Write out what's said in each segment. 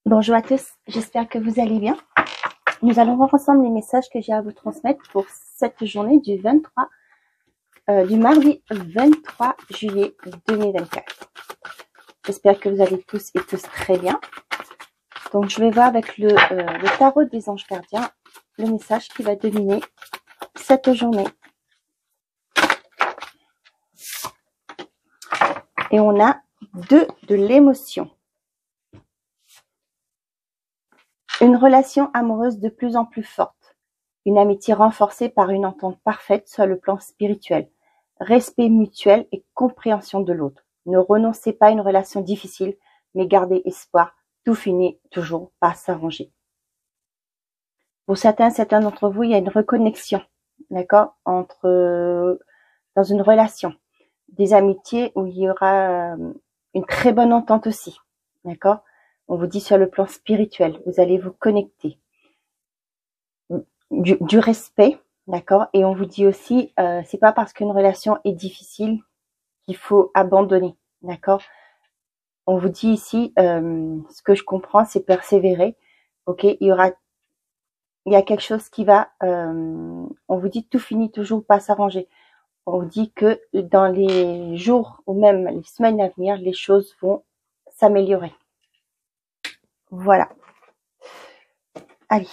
Bonjour à tous, j'espère que vous allez bien. Nous allons voir ensemble les messages que j'ai à vous transmettre pour cette journée du mardi 23 juillet 2024. J'espère que vous allez tous et tous très bien. Donc je vais voir avec le tarot des anges gardiens le message qui va dominer cette journée. Et on a de l'émotion. Une relation amoureuse de plus en plus forte. Une amitié renforcée par une entente parfaite sur le plan spirituel. Respect mutuel et compréhension de l'autre. Ne renoncez pas à une relation difficile, mais gardez espoir. Tout finit toujours par s'arranger. Pour certains d'entre vous, il y a une reconnexion, d'accord, dans une relation. Des amitiés où il y aura une très bonne entente aussi, d'accord. On vous dit sur le plan spirituel, vous allez vous connecter. Du respect, d'accord. Et on vous dit aussi, c'est pas parce qu'une relation est difficile qu'il faut abandonner, d'accord. On vous dit ici, ce que je comprends, c'est persévérer, ok. Il y a quelque chose qui va, on vous dit tout finit toujours par s'arranger. On vous dit que dans les jours ou même les semaines à venir, les choses vont s'améliorer. Voilà. Allez.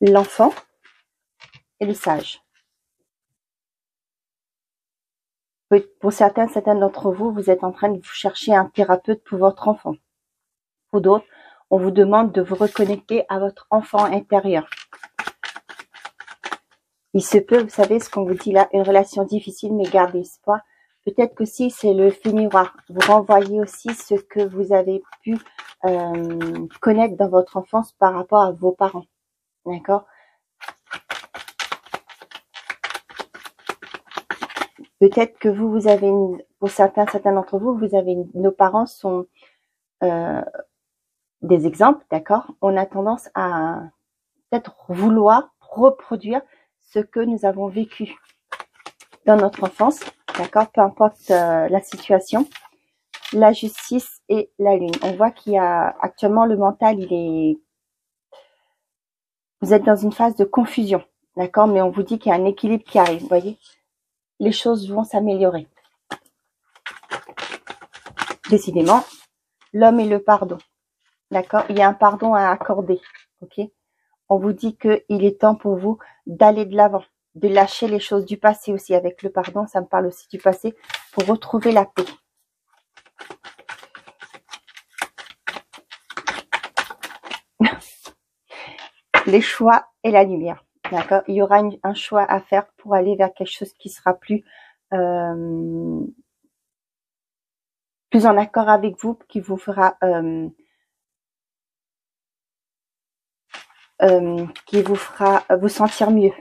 L'enfant et le sage. Pour certains d'entre vous, vous êtes en train de vous chercher un thérapeute pour votre enfant. Pour d'autres, on vous demande de vous reconnecter à votre enfant intérieur. Il se peut, vous savez ce qu'on vous dit là, une relation difficile, mais gardez espoir. Peut-être qu'aussi c'est le fait miroir. Vous renvoyez aussi ce que vous avez pu connaître dans votre enfance par rapport à vos parents. D'accord? Peut-être que vous avez, pour certains d'entre vous, nos parents sont des exemples, d'accord? On a tendance à peut-être vouloir reproduire ce que nous avons vécu dans notre enfance, d'accord? Peu importe la situation. La justice et la lune. On voit qu'il y a actuellement le mental, vous êtes dans une phase de confusion, d'accord? Mais on vous dit qu'il y a un équilibre qui arrive, vous voyez? Les choses vont s'améliorer. Décidément, l'homme et le pardon, d'accord? Il y a un pardon à accorder, ok? On vous dit qu'il est temps pour vous d'aller de l'avant, de lâcher les choses du passé aussi. Avec le pardon, ça me parle aussi du passé, pour retrouver la paix. Les choix et la lumière, d'accord. Il y aura un choix à faire pour aller vers quelque chose qui sera plus en accord avec vous, qui vous fera vous sentir mieux.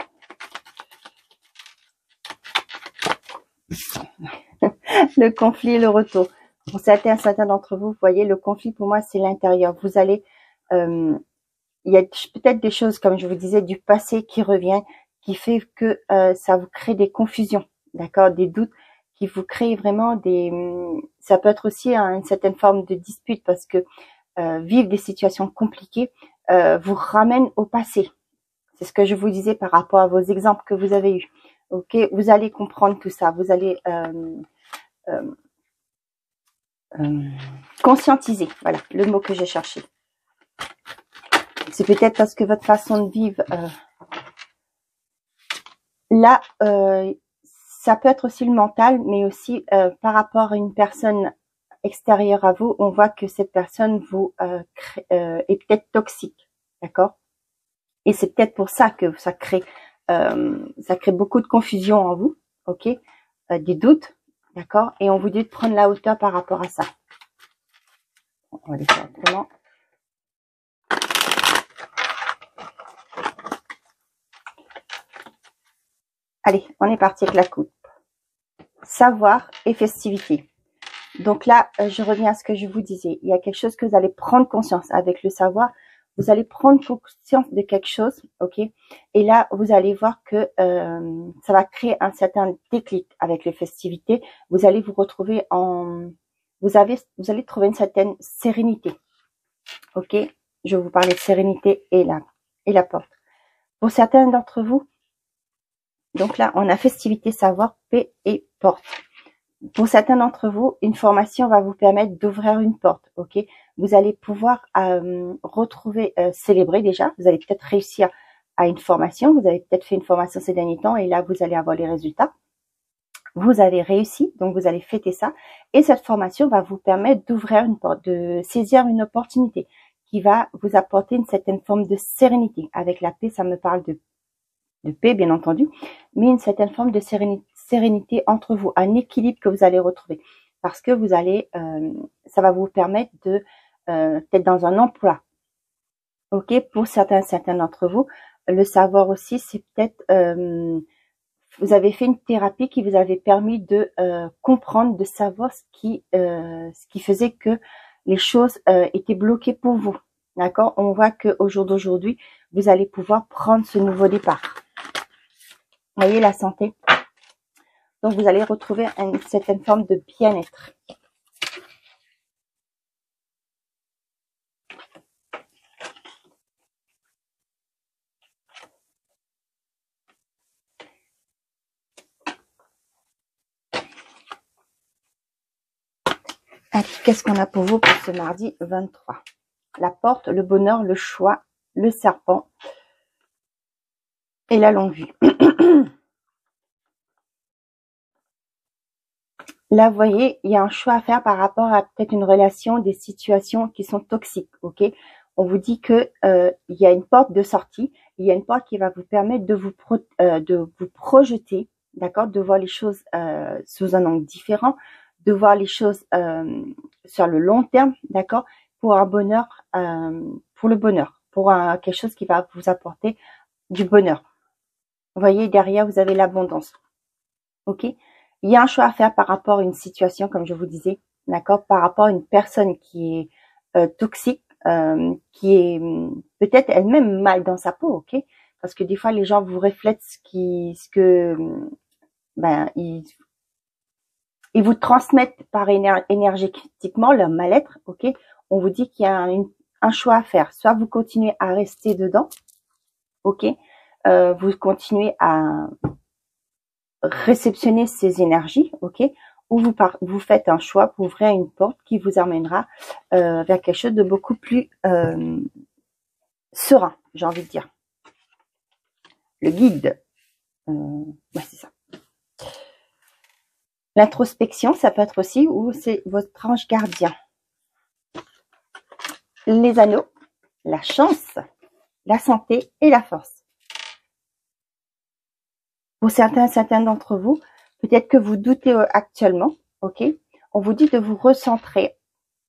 Le conflit et le retour. Pour certains d'entre vous, vous voyez, le conflit pour moi c'est l'intérieur. Vous allez il y a peut-être des choses, comme je vous disais, du passé qui revient, qui fait que ça vous crée des confusions, d'accord, des doutes, qui vous créent vraiment ça peut être aussi une certaine forme de dispute, parce que vivre des situations compliquées vous ramène au passé. C'est ce que je vous disais par rapport à vos exemples que vous avez eus. Ok, vous allez comprendre tout ça, vous allez conscientiser, voilà le mot que j'ai cherché. C'est peut-être parce que votre façon de vivre, là, ça peut être aussi le mental, mais aussi par rapport à une personne extérieure à vous, on voit que cette personne vous est peut-être toxique, d'accord? Et c'est peut-être pour ça que ça crée beaucoup de confusion en vous, ok? Des doutes, d'accord? Et on vous dit de prendre la hauteur par rapport à ça. On va les faire autrement. Allez, on est parti avec la coupe. Savoir et festivité. Donc là, je reviens à ce que je vous disais. Il y a quelque chose que vous allez prendre conscience avec le savoir. Vous allez prendre conscience de quelque chose, ok? Et là, vous allez voir que ça va créer un certain déclic avec les festivités. Vous allez vous retrouver vous allez trouver une certaine sérénité. Ok, je vais vous parler de sérénité et la porte. Pour certains d'entre vous, donc là, on a festivité, savoir, paix et porte. Pour certains d'entre vous, une formation va vous permettre d'ouvrir une porte. Ok, vous allez pouvoir retrouver, célébrer déjà. Vous allez peut-être réussir à une formation. Vous avez peut-être fait une formation ces derniers temps et là, vous allez avoir les résultats. Vous avez réussi, donc vous allez fêter ça. Et cette formation va vous permettre d'ouvrir une porte, de saisir une opportunité qui va vous apporter une certaine forme de sérénité. Avec la paix, ça me parle de paix, bien entendu, mais une certaine forme de sérénité entre vous, un équilibre que vous allez retrouver. Parce que vous allez, ça va vous permettre de être dans un emploi. Ok, pour certains d'entre vous, le savoir aussi, c'est peut-être vous avez fait une thérapie qui vous avait permis de comprendre, de savoir ce qui faisait que les choses étaient bloquées pour vous. D'accord? On voit qu'au jour d'aujourd'hui, vous allez pouvoir prendre ce nouveau départ. Vous voyez la santé? Donc, vous allez retrouver une certaine forme de bien-être. Qu'est-ce qu'on a pour vous pour ce mardi 23? La porte, le bonheur, le choix, le serpent et la longue vue. Là, vous voyez, il y a un choix à faire par rapport à peut-être une relation, des situations qui sont toxiques, ok? On vous dit que il y a une porte de sortie, il y a une porte qui va vous permettre de vous projeter, d'accord? De voir les choses sous un angle différent, de voir les choses sur le long terme, d'accord? Pour un bonheur, pour le bonheur, pour quelque chose qui va vous apporter du bonheur. Vous voyez, derrière, vous avez l'abondance, ok? Il y a un choix à faire par rapport à une situation, comme je vous disais, d'accord, par rapport à une personne qui est toxique, qui est peut-être elle-même mal dans sa peau, ok, parce que des fois les gens vous reflètent ils vous transmettent par énergétiquement leur mal-être, ok. On vous dit qu'il y a un choix à faire, soit vous continuez à rester dedans, ok, vous continuez à réceptionner ces énergies, ok, ou vous faites un choix pour ouvrir une porte qui vous amènera vers quelque chose de beaucoup plus serein, j'ai envie de dire. Le guide, ouais, c'est ça. L'introspection, ça peut être aussi où c'est votre ange gardien. Les anneaux, la chance, la santé et la force. Pour certains d'entre vous, peut-être que vous doutez actuellement, ok. On vous dit de vous recentrer,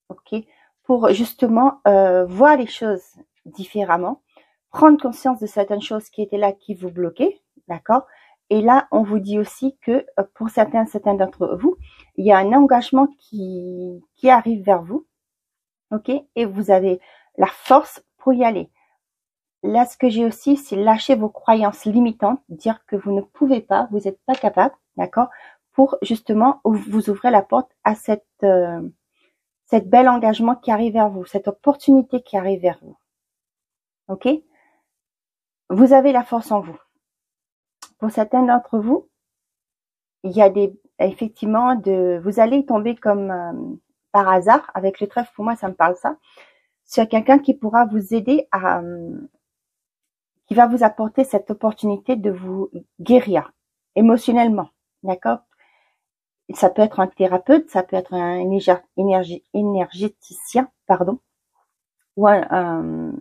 ok, pour justement voir les choses différemment, prendre conscience de certaines choses qui étaient là, qui vous bloquaient, d'accord. Et là, on vous dit aussi que pour certains d'entre vous, il y a un engagement qui arrive vers vous, ok, et vous avez la force pour y aller. Là, ce que j'ai aussi, c'est lâcher vos croyances limitantes, dire que vous ne pouvez pas, vous n'êtes pas capable, d'accord, pour justement vous ouvrir la porte à cette bel engagement qui arrive vers vous, cette opportunité qui arrive vers vous. Ok? Vous avez la force en vous. Pour certains d'entre vous, il y a effectivement vous allez tomber comme par hasard avec le trèfle. Pour moi, ça me parle ça. Sur quelqu'un qui pourra vous aider qui va vous apporter cette opportunité de vous guérir émotionnellement, d'accord? Ça peut être un thérapeute, ça peut être un énergéticien, pardon, ou un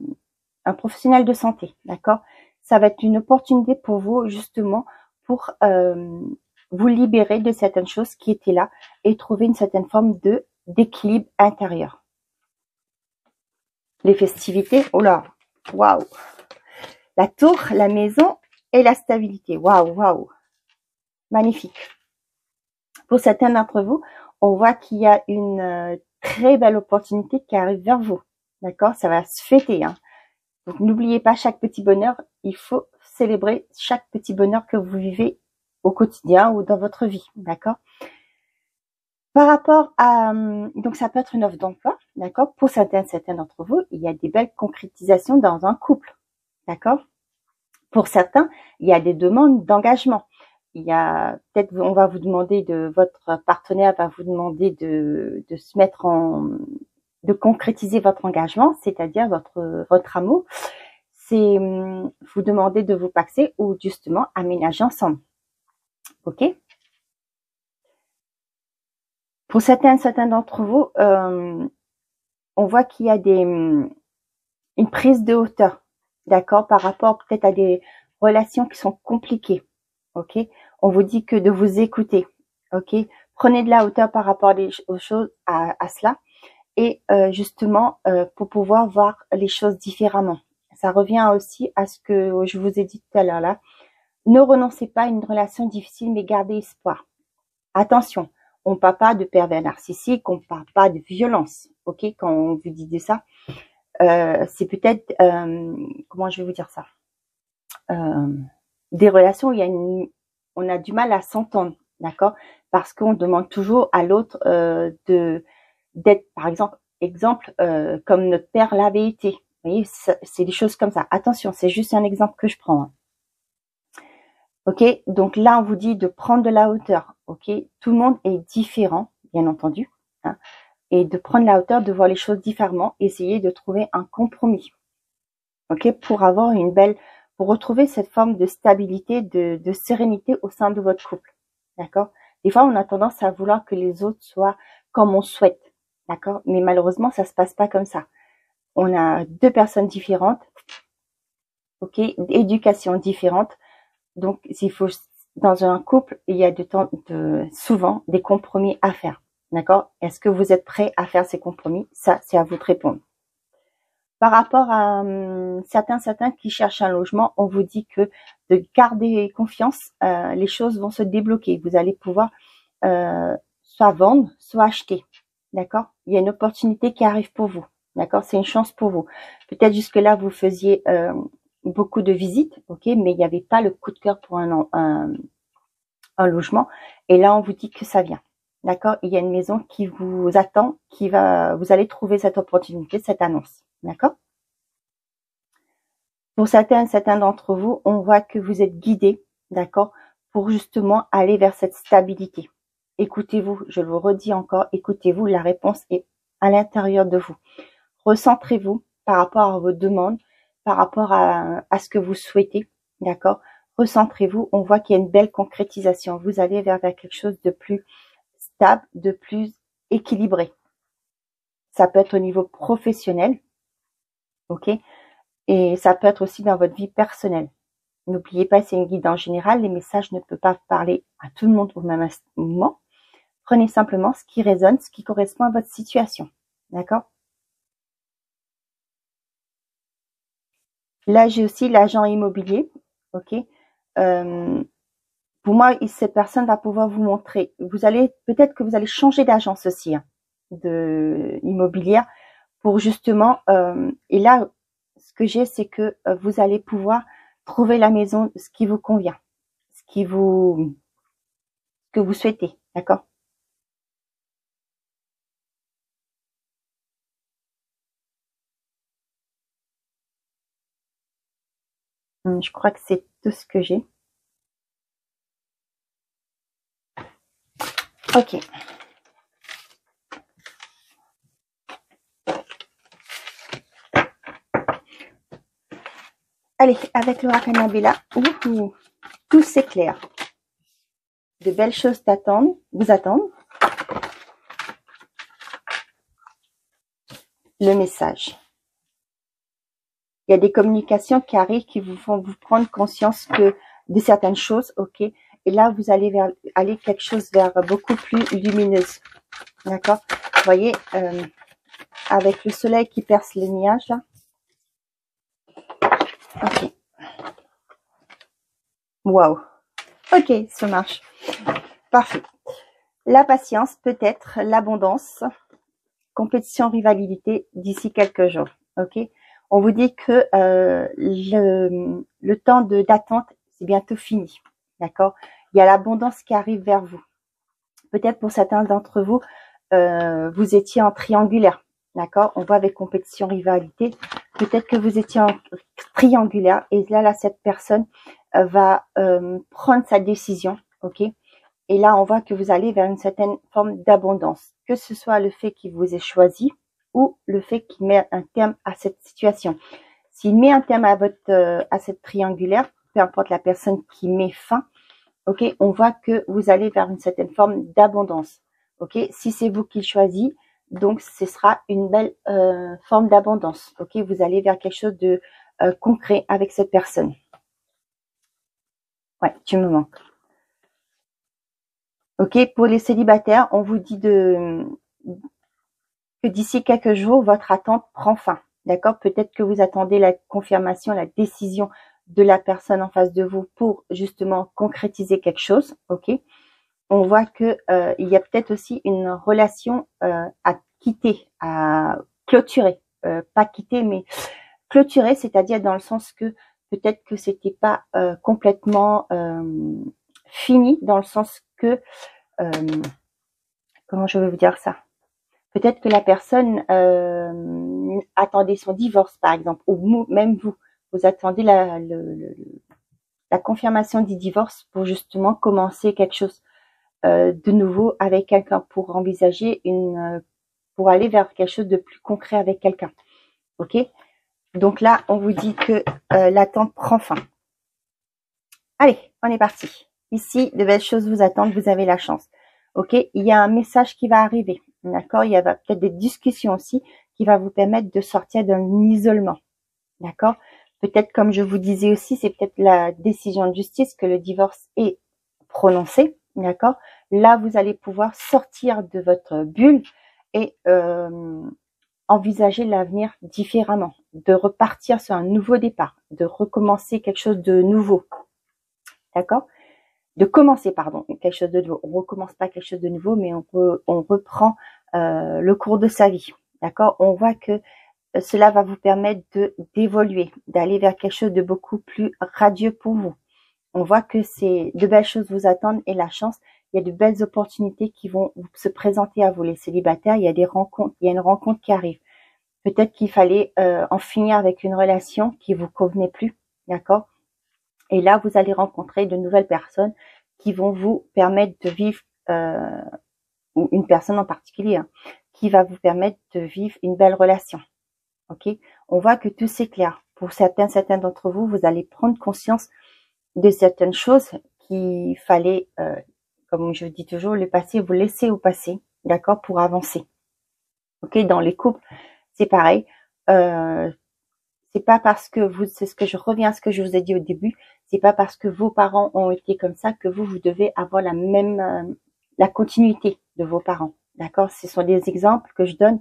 professionnel de santé, d'accord? Ça va être une opportunité pour vous, justement, pour vous libérer de certaines choses qui étaient là et trouver une certaine forme d'équilibre intérieur. Les festivités, oh là, waouh! La tour, la maison et la stabilité. Waouh, waouh. Magnifique. Pour certains d'entre vous, on voit qu'il y a une très belle opportunité qui arrive vers vous. D'accord? Ça va se fêter. Hein. Donc, n'oubliez pas chaque petit bonheur. Il faut célébrer chaque petit bonheur que vous vivez au quotidien ou dans votre vie. D'accord? Par rapport à, donc ça peut être une offre d'emploi, d'accord? Pour certains d'entre vous, il y a des belles concrétisations dans un couple, d'accord? Pour certains, il y a des demandes d'engagement. Il y a peut-être, on va vous demander votre partenaire va vous demander de se mettre de concrétiser votre engagement, c'est-à-dire votre amour. C'est vous demander de vous paxer ou justement aménager ensemble. Ok? Pour certains d'entre vous, on voit qu'il y a une prise de hauteur, d'accord, par rapport peut-être à des relations qui sont compliquées. Ok? On vous dit que de vous écouter. Ok? Prenez de la hauteur par rapport aux choses, à cela. Et justement, pour pouvoir voir les choses différemment. Ça revient aussi à ce que je vous ai dit tout à l'heure là. Ne renoncez pas à une relation difficile, mais gardez espoir. Attention, on ne parle pas de pervers narcissique, on ne parle pas de violence. Ok, quand on vous dit ça, c'est peut-être, comment je vais vous dire ça, des relations où on a du mal à s'entendre, d'accord, parce qu'on demande toujours à l'autre d'être, par exemple, comme notre père l'avait été. Vous voyez, c'est des choses comme ça. Attention, c'est juste un exemple que je prends. Hein. Ok, donc là, on vous dit de prendre de la hauteur. Ok, tout le monde est différent, bien entendu, hein, et de prendre la hauteur, de voir les choses différemment, essayer de trouver un compromis. Ok, pour avoir pour retrouver cette forme de stabilité, de sérénité au sein de votre couple. D'accord. Des fois, on a tendance à vouloir que les autres soient comme on souhaite. D'accord. Mais malheureusement, ça se passe pas comme ça. On a deux personnes différentes. Ok, éducation différente. Donc, dans un couple, il y a souvent des compromis à faire. D'accord? Est-ce que vous êtes prêt à faire ces compromis? Ça, c'est à vous de répondre. Par rapport à certains qui cherchent un logement, on vous dit que de garder confiance, les choses vont se débloquer. Vous allez pouvoir soit vendre, soit acheter. D'accord? Il y a une opportunité qui arrive pour vous. D'accord? C'est une chance pour vous. Peut-être jusque-là, vous faisiez beaucoup de visites, ok, mais il n'y avait pas le coup de cœur pour un logement. Et là, on vous dit que ça vient. D'accord? Il y a une maison qui vous attend, vous allez trouver cette opportunité, cette annonce. D'accord? Pour certains d'entre vous, on voit que vous êtes guidés, d'accord, pour justement aller vers cette stabilité. Écoutez-vous, je le redis encore, écoutez-vous, la réponse est à l'intérieur de vous. Recentrez-vous par rapport à vos demandes, par rapport à ce que vous souhaitez, d'accord? Recentrez-vous, on voit qu'il y a une belle concrétisation. Vous allez vers quelque chose de plus stable, de plus équilibré. Ça peut être au niveau professionnel, ok? Et ça peut être aussi dans votre vie personnelle. N'oubliez pas, c'est une guide en général. Les messages ne peuvent pas parler à tout le monde au même moment. Prenez simplement ce qui résonne, ce qui correspond à votre situation. D'accord? Là, j'ai aussi l'agent immobilier. Ok? Pour moi, cette personne va pouvoir vous montrer. Peut-être que vous allez changer d'agence aussi, hein, de immobilière, pour justement. Et là, ce que j'ai, c'est que vous allez pouvoir trouver la maison, ce qui vous convient, ce que vous souhaitez, d'accord? Je crois que c'est tout ce que j'ai. Ok. Allez, avec l'oracle Nabila, tout s'éclaire. De belles choses vous attendent. Le message. Il y a des communications qui arrivent qui vous font vous prendre conscience de certaines choses, ok? Et là, vous allez aller quelque chose vers beaucoup plus lumineuse. D'accord? Vous voyez, avec le soleil qui perce les nuages, là. Ok. Waouh. Ok, ça marche. Parfait. La patience, peut-être, l'abondance, compétition, rivalité d'ici quelques jours. Ok? On vous dit que le temps d'attente, c'est bientôt fini. D'accord? Il y a l'abondance qui arrive vers vous. Peut-être pour certains d'entre vous, vous étiez en triangulaire, d'accord? On voit avec compétition, rivalité. Peut-être que vous étiez en triangulaire et là cette personne va prendre sa décision, ok? Et là, on voit que vous allez vers une certaine forme d'abondance, que ce soit le fait qu'il vous ait choisi ou le fait qu'il met un terme à cette situation. S'il met un terme à cette triangulaire, peu importe la personne qui met fin, ok, on voit que vous allez vers une certaine forme d'abondance. Ok, si c'est vous qui choisissez, donc ce sera une belle forme d'abondance. Ok, vous allez vers quelque chose de concret avec cette personne. Ouais, tu me manques. Ok, pour les célibataires, on vous dit que d'ici quelques jours, votre attente prend fin. D'accord? Peut-être que vous attendez la confirmation, la décision de la personne en face de vous pour justement concrétiser quelque chose. Ok? On voit que il y a peut-être aussi une relation à quitter, à clôturer. Pas quitter, mais clôturer, c'est-à-dire dans le sens que peut-être que c'était pas complètement fini, dans le sens que comment je vais vous dire ça? Peut-être que la personne attendait son divorce, par exemple, ou même vous attendez la confirmation du divorce pour justement commencer quelque chose de nouveau avec quelqu'un, pour envisager pour aller vers quelque chose de plus concret avec quelqu'un. Ok? Donc là, on vous dit que l'attente prend fin. Allez, on est parti. Ici, de belles choses vous attendent, vous avez la chance. Ok, il y a un message qui va arriver. D'accord, il y a peut-être des discussions aussi qui va vous permettre de sortir d'un isolement. D'accord, peut-être comme je vous disais aussi, c'est peut-être la décision de justice que le divorce est prononcé. D'accord, là vous allez pouvoir sortir de votre bulle et envisager l'avenir différemment, de repartir sur un nouveau départ, de recommencer quelque chose de nouveau. D'accord, de commencer, pardon, quelque chose de nouveau. On recommence pas quelque chose de nouveau, mais on reprend le cours de sa vie. D'accord, on voit que cela va vous permettre d'évoluer, d'aller vers quelque chose de beaucoup plus radieux pour vous. On voit que de belles choses vous attendent et la chance, il y a de belles opportunités qui vont se présenter à vous, les célibataires. Il y a des rencontres, il y a une rencontre qui arrive. Peut-être qu'il fallait en finir avec une relation qui vous convenait plus, d'accord? Et là, vous allez rencontrer de nouvelles personnes qui vont vous permettre de vivre, ou une personne en particulier, hein, qui va vous permettre de vivre une belle relation. Ok, on voit que tout s'éclaire. Pour certains d'entre vous, vous allez prendre conscience de certaines choses qu'il fallait, comme je dis toujours, le passé, vous laissez au passé, d'accord, pour avancer. Ok, dans les couples, c'est pareil. C'est pas parce que c'est ce que je reviens à ce que je vous ai dit au début, c'est pas parce que vos parents ont été comme ça que vous devez avoir la continuité de vos parents, d'accord? Ce sont des exemples que je donne.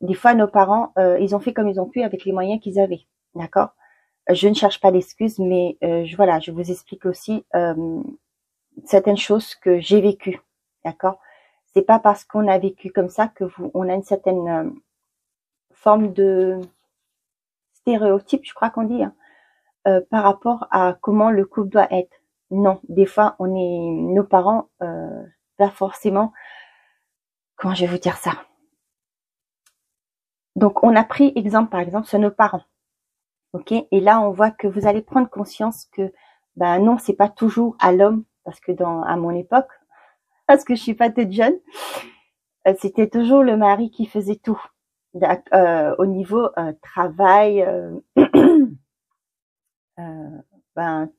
Des fois, nos parents, ils ont fait comme ils ont pu avec les moyens qu'ils avaient, d'accord? Je ne cherche pas d'excuses, mais voilà, je vous explique aussi certaines choses que j'ai vécues, d'accord? C'est pas parce qu'on a vécu comme ça que on a une certaine forme de stéréotype, je crois qu'on dit, hein, par rapport à comment le couple doit être. Non, des fois, nos parents, pas forcément. Comment je vais vous dire ça? Donc, on a pris exemple, par exemple, sur nos parents. Ok, et là on voit que vous allez prendre conscience que ben non, c'est pas toujours à l'homme, parce que à mon époque, parce que je suis pas toute jeune, c'était toujours le mari qui faisait tout au niveau travail. Ben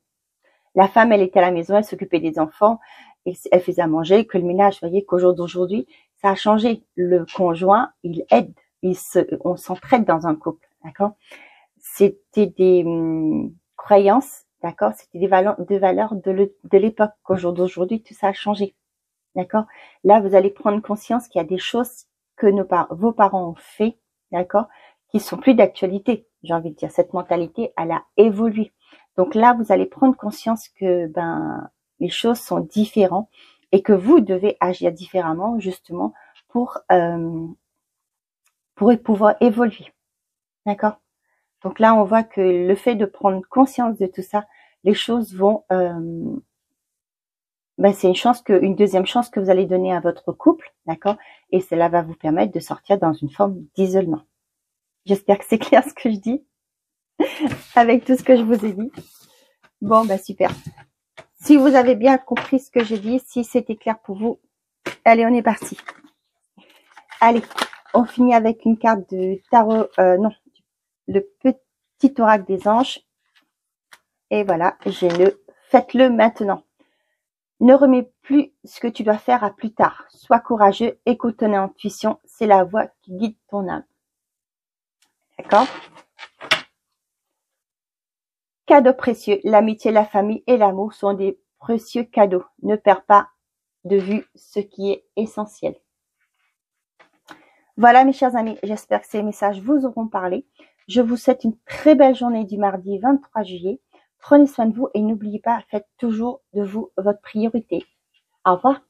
la femme, elle était à la maison, elle s'occupait des enfants et elle faisait à manger, que le ménage. Vous voyez qu'au jour d'aujourd'hui, ça a changé. Le conjoint, il aide, on s'entraide dans un couple, d'accord? C'était des croyances, d'accord? C'était des valeurs de l'époque. Qu'au jour d'aujourd'hui, tout ça a changé, d'accord? Là, vous allez prendre conscience qu'il y a des choses que vos parents ont fait, d'accord? Qui sont plus d'actualité. J'ai envie de dire, cette mentalité, elle a évolué. Donc là, vous allez prendre conscience que les choses sont différentes et que vous devez agir différemment, justement, pour pouvoir évoluer, d'accord? Donc là, on voit que le fait de prendre conscience de tout ça, les choses vont ben, c'est une deuxième chance que vous allez donner à votre couple, d'accord? Et cela va vous permettre de sortir dans une forme d'isolement. J'espère que c'est clair ce que je dis, avec tout ce que je vous ai dit. Bon, ben super. Si vous avez bien compris ce que j'ai dit, si c'était clair pour vous, allez, on est parti. Allez, on finit avec une carte de tarot, non, le petit oracle des anges. Et voilà, faites-le maintenant. Ne remets plus ce que tu dois faire à plus tard. Sois courageux, écoute ton intuition, c'est la voix qui guide ton âme. D'accord? Cadeaux précieux, l'amitié, la famille et l'amour sont des précieux cadeaux. Ne perds pas de vue ce qui est essentiel. Voilà mes chers amis, j'espère que ces messages vous auront parlé. Je vous souhaite une très belle journée du mardi 23 juillet. Prenez soin de vous et n'oubliez pas, faites toujours de vous votre priorité. Au revoir.